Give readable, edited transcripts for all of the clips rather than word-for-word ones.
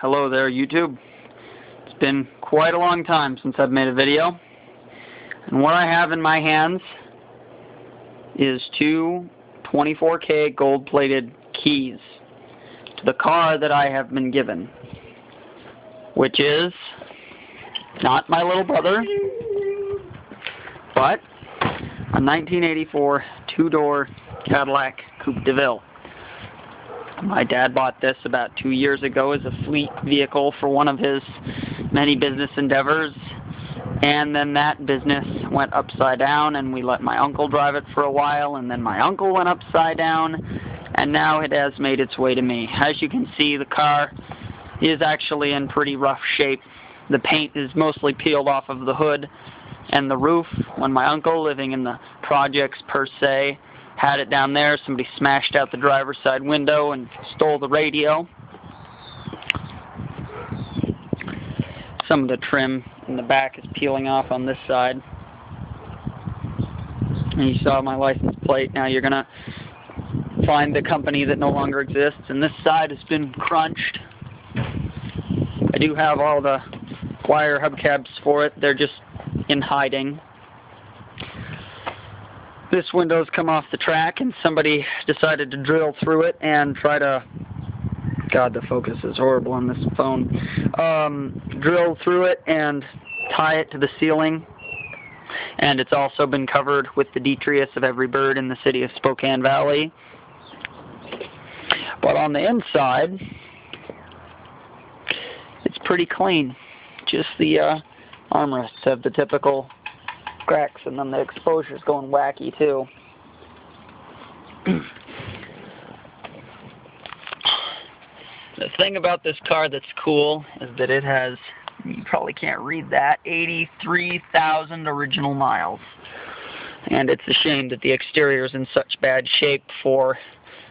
Hello there, YouTube. It's been quite a long time since I've made a video. And what I have in my hands is two 24K gold-plated keys to the car that I have been given, which is not my little brother, but a 1984 two-door Cadillac Coupe de Ville. My dad bought this about 2 years ago as a fleet vehicle for one of his many business endeavors, and then that business went upside down and we let my uncle drive it for a while, and then my uncle went upside down, and now it has made its way to me. As you can see, the car is actually in pretty rough shape. The paint is mostly peeled off of the hood and the roof. When my uncle, living in the projects per se, had it down there, somebody smashed out the driver's side window and stole the radio. Some of the trim in the back is peeling off on this side. And you saw my license plate. Now you're going to find the company that no longer exists. And this side has been crunched. I do have all the wire hubcaps for it. They're just in hiding. This window's come off the track and somebody decided to drill through it and try to, God, the focus is horrible on this phone, drill through it and tie it to the ceiling. And it's also been covered with the detritus of every bird in the city of Spokane Valley. But on the inside, it's pretty clean. Just the armrests have the typical cracks, and then the exposure's going wacky too. The thing about this car that's cool is that it has, you probably can't read that, 83,000 original miles. And it's a shame that the exterior is in such bad shape for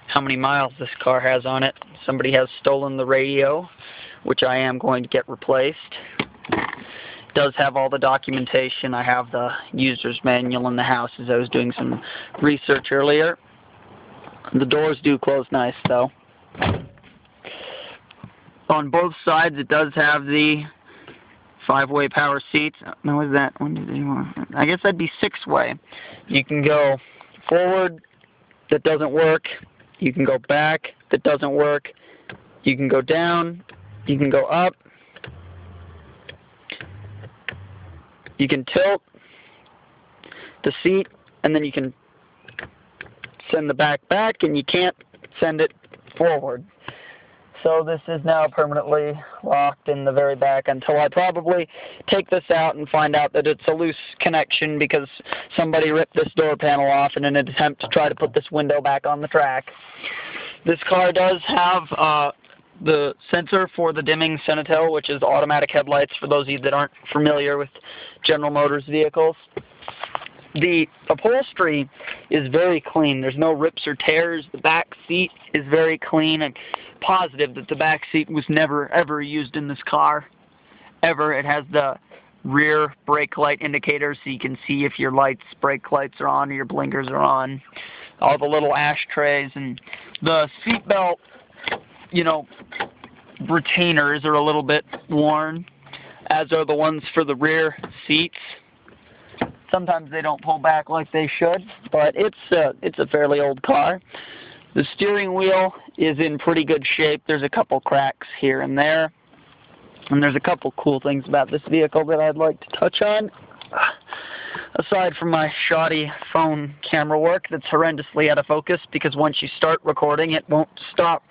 how many miles this car has on it. Somebody has stolen the radio, which I am going to get replaced. Does have all the documentation. I have the user's manual in the house as I was doing some research earlier. The doors do close nice though. On both sides it does have the 5-way power seats. No, is that one? I guess that'd be 6-way. You can go forward, that doesn't work. You can go back, that doesn't work. You can go down, you can go up. You can tilt the seat, and then you can send the back, and you can't send it forward. So this is now permanently locked in the very back until I probably take this out and find out that it's a loose connection because somebody ripped this door panel off in an attempt to try to put this window back on the track. This car does have the sensor for the dimming Senatel, which is automatic headlights for those of you that aren't familiar with General Motors vehicles. The upholstery is very clean. There's no rips or tears. The back seat is very clean. I'm positive that the back seat was never ever used in this car. Ever. It has the rear brake light indicators so you can see if your brake lights are on or your blinkers are on. All the little ashtrays, and the seat belt, you know, retainers are a little bit worn, as are the ones for the rear seats. Sometimes they don't pull back like they should, but it's a fairly old car. The steering wheel is in pretty good shape. There's a couple cracks here and there, and there's a couple cool things about this vehicle that I'd like to touch on. Aside from my shoddy phone camera work that's horrendously out of focus because once you start recording it won't stop.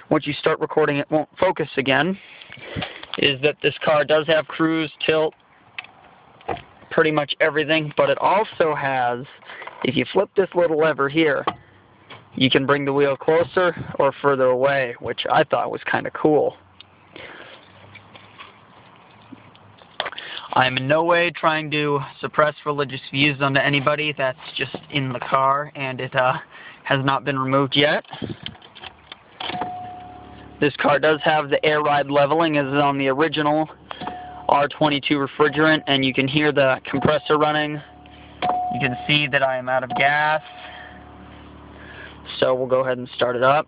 Once you start recording it won't focus again, is that this car does have cruise, tilt, pretty much everything, but it also has, if you flip this little lever here, you can bring the wheel closer or further away, which I thought was kind of cool. I'm in no way trying to suppress religious views onto anybody. That's just in the car, and it has not been removed yet. This car does have the air ride leveling as is on the original R22 refrigerant, and you can hear the compressor running. You can see that I am out of gas. So we'll go ahead and start it up.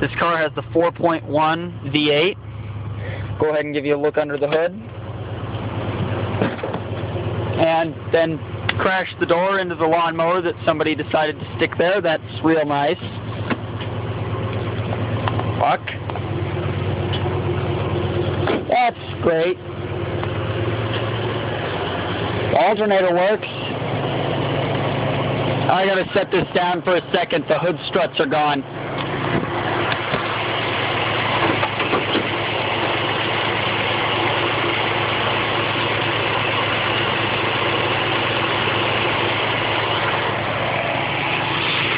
This car has the 4.1 V8. Go ahead and give you a look under the hood. And then crash the door into the lawnmower that somebody decided to stick there. That's real nice. Fuck. That's great. The alternator works. I gotta set this down for a second. The hood struts are gone.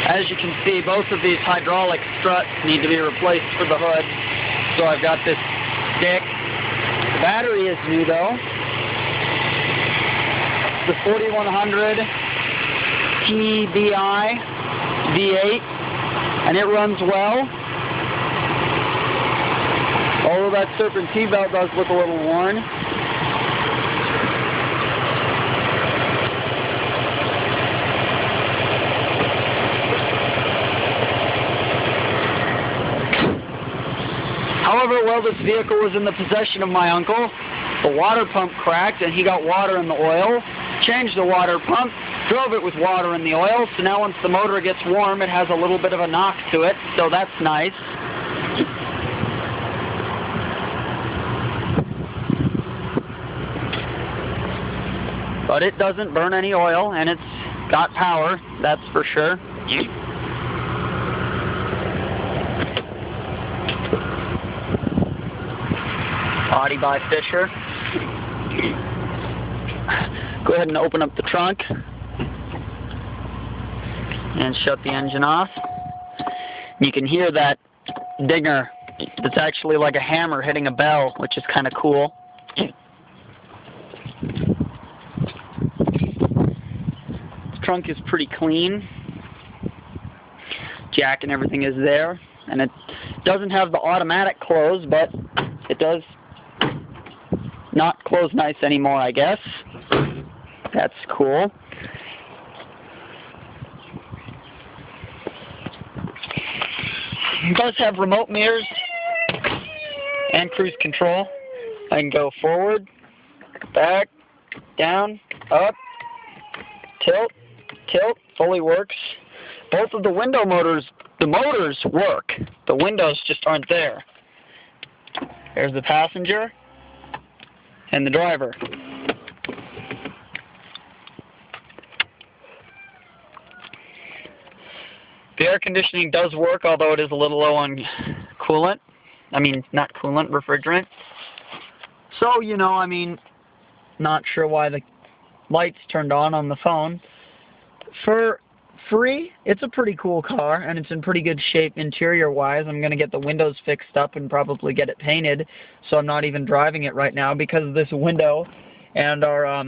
As you can see, both of these hydraulic struts need to be replaced for the hood. So I've got this stick. The battery is new though. The 4100 TDI V8, and it runs well. Although that serpentine belt does look a little worn. However, while this vehicle was in the possession of my uncle, the water pump cracked and he got water in the oil, changed the water pump, drove it with water in the oil, so now once the motor gets warm it has a little bit of a knock to it, so that's nice. But it doesn't burn any oil and it's got power, that's for sure. Body by Fisher. Go ahead and open up the trunk and shut the engine off. You can hear that dinger. It's actually like a hammer hitting a bell, which is kind of cool. The trunk is pretty clean. Jack and everything is there. And it doesn't have the automatic close, but it does not close nice anymore, I guess. That's cool. It does have remote mirrors and cruise control. I can go forward, back, down, up, tilt, fully works. Both of the window motors, the motors work. The windows just aren't there. There's the passenger and the driver. The air conditioning does work, although it is a little low on coolant. I mean, not coolant, refrigerant. So, you know, I mean, not sure why the lights turned on the phone. For free, it's a pretty cool car, and it's in pretty good shape interior-wise. I'm going to get the windows fixed up and probably get it painted, so I'm not even driving it right now because of this window. And our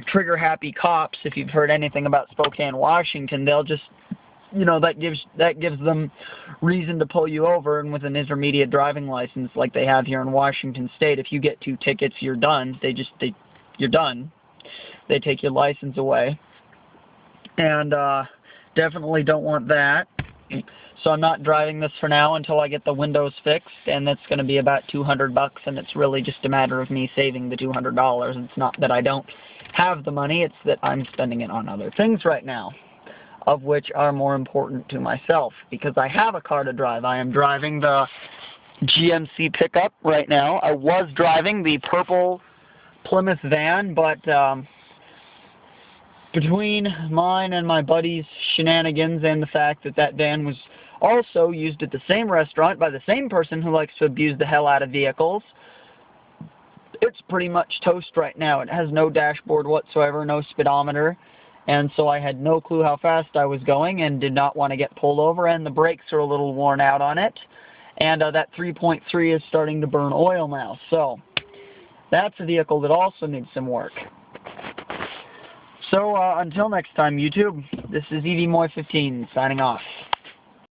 trigger-happy cops, if you've heard anything about Spokane, Washington, they'll just, you know, that gives them reason to pull you over, and with an intermediate driving license like they have here in Washington State, if you get 2 tickets, you're done. You're done. They take your license away. And definitely don't want that. So I'm not driving this for now until I get the windows fixed, and that's going to be about $200, and it's really just a matter of me saving the $200. It's not that I don't have the money, it's that I'm spending it on other things right now, of which are more important to myself, because I have a car to drive. I am driving the GMC pickup right now. I was driving the purple Plymouth van, but between mine and my buddy's shenanigans and the fact that that van was also used at the same restaurant by the same person who likes to abuse the hell out of vehicles, it's pretty much toast right now. It has no dashboard whatsoever, no speedometer, and so I had no clue how fast I was going and did not want to get pulled over, and the brakes are a little worn out on it, and that 3.3 is starting to burn oil now. So that's a vehicle that also needs some work. So until next time, YouTube, this is EVMoy15 signing off.